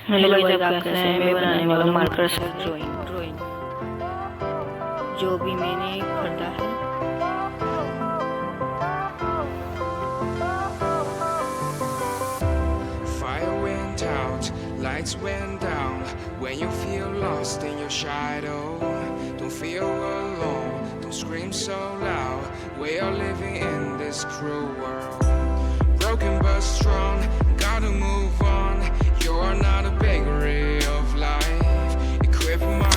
Hello guys, आप कैसे हैं। मैं बनाने वाला हूँ मार्कर से ड्राइंग जो भी मैंने खरीदा है। Fire went out, lights went down. When you feel lost in your shadow, don't feel alone, don't scream so loud. We are living in this cruel world, broken but strong, gotta move on. You're not a bakery of life, equip my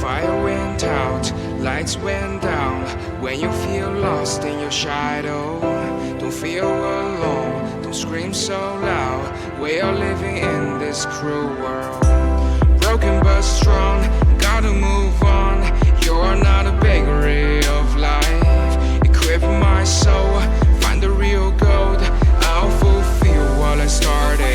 Fire went out, lights went down. When you feel lost in your shadow, don't feel alone, don't scream so loud. We are living in this cruel world, broken but strong, gotta move on. You're not a bakery of life, equip my soul, find the real gold. I'll fulfill what I started.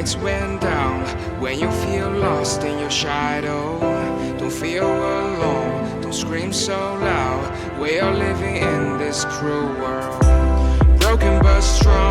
lights went down. When you feel lost in your shadow, don't feel alone, don't scream so loud. We are living in this cruel world, broken but strong.